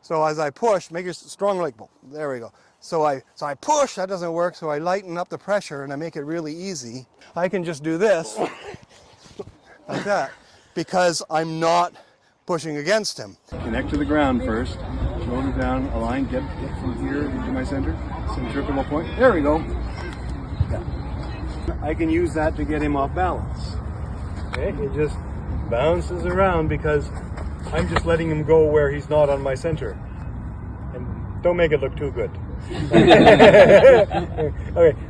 So as I push, make it strong like, there we go. So I push, that doesn't work, so I lighten up the pressure and I make it really easy. I can just do this, like that, because I'm not pushing against him. Connect to the ground first, shoulder down, align, get from here into my center, centripetal point. There we go. Yeah. I can use that to get him off balance. Okay, it just bounces around because I'm just letting him go where he's not on my center. And don't make it look too good. Okay,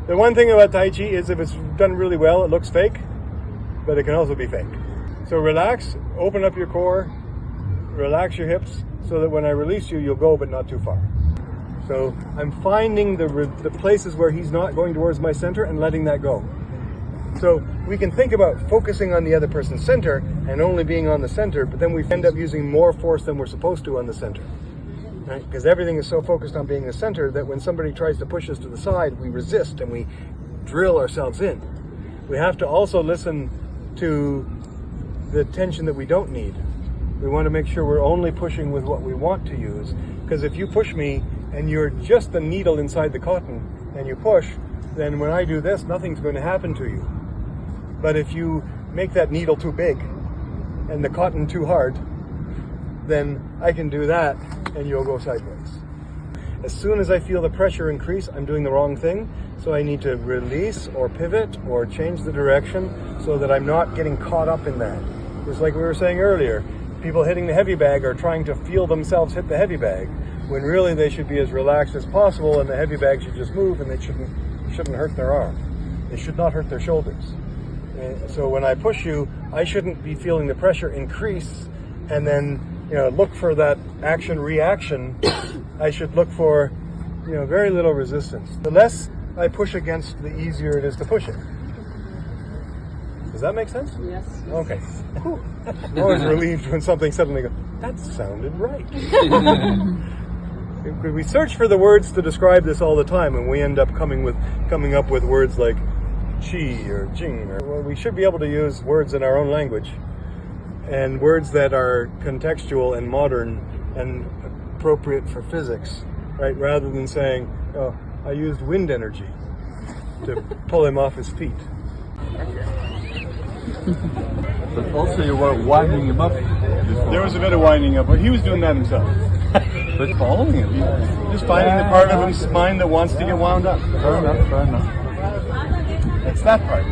the one thing about Tai Chi is if it's done really well, it looks fake, but it can also be fake. So relax, open up your core, relax your hips, so that when I release you, you'll go, but not too far. So I'm finding the places where he's not going towards my center and letting that go. So we can think about focusing on the other person's center and only being on the center, but then we end up using more force than we're supposed to on the center. Right? Because everything is so focused on being the center that when somebody tries to push us to the side, we resist and we drill ourselves in. We have to also listen to the tension that we don't need. We want to make sure we're only pushing with what we want to use. Because if you push me and you're just the needle inside the cotton and you push, then when I do this, nothing's going to happen to you. But if you make that needle too big and the cotton too hard, then I can do that and you'll go sideways. As soon as I feel the pressure increase, I'm doing the wrong thing. So I need to release or pivot or change the direction so that I'm not getting caught up in that. Just like we were saying earlier, people hitting the heavy bag are trying to feel themselves hit the heavy bag, when really they should be as relaxed as possible and the heavy bag should just move and they shouldn't hurt their arm. They should not hurt their shoulders. So when I push you, I shouldn't be feeling the pressure increase and then look for that action-reaction. I should look for very little resistance. The less I push against, the easier it is to push it. Does that make sense? Yes. Okay. I'm always relieved when something suddenly goes, that sounded right. We search for the words to describe this all the time, and we end up coming up with words like chi or jing. Well, we should be able to use words in our own language, and words that are contextual and modern and appropriate for physics, right? Rather than saying, oh, I used wind energy to pull him off his feet. But also you were winding him up before. There was a bit of winding up, but he was doing that himself. But following him. Just finding the part of his mind that wants to get wound up. Fair enough, fair enough. That's that part.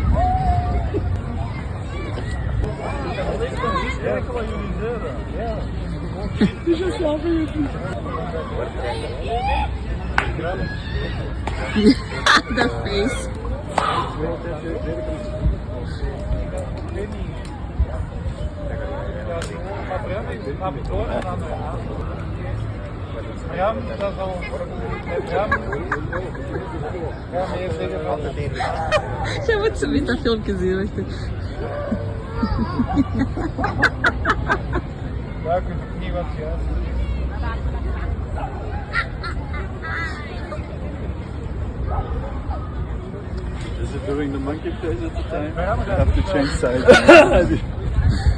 He's just laughing at me. The face. Я вот себе на фильмке сделать. Is it doing the monkey face at the time? I have to change sides.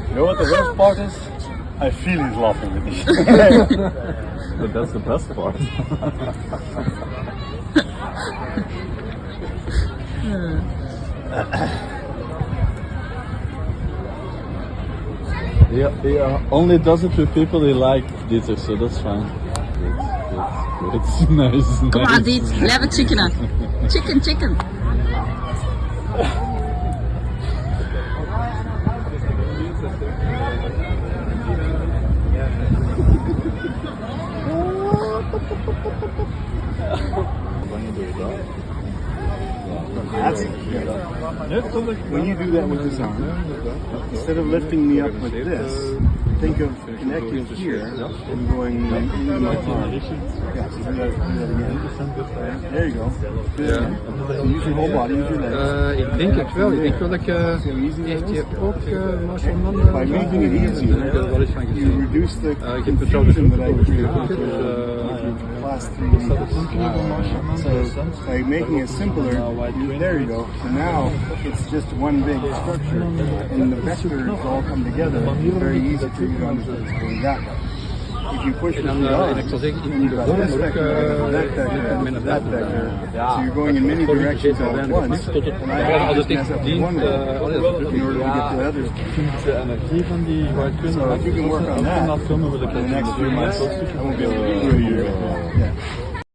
You know what the worst part is? I feel he's laughing at me. But that's the best part. He only does it with people he likes, Dieter, so that's fine. It's nice. Come on, Dieter, we have a chicken. Chicken. When you do that with this arm, instead of lifting me up like this, think of connecting here and going into my arm. Yeah, so do that again. There you go. Ja. So use your whole body, use your legs. Ik denk het wel. Ik denk wel dat ik echt ook By making it easier, you reduce the confusion that I created with class 3. So by making it simpler, there you go. So now it's just one big structure, and the vectors all come together. It's very easy for you to understand it's going that way. if you push En the dan, speed on, en ik zou zeggen, in you've de got vorm, this maar ook vector, that vector, met een that vector. vector. So you're going in many directions all at once. Tot het, And I als just het mess echt up dient, one way als het in order to get to the other. De energie van die wiskunde, So if you can work on that, filmen wil ik in the next 3 mijn months, I won't be able to do you. Yeah.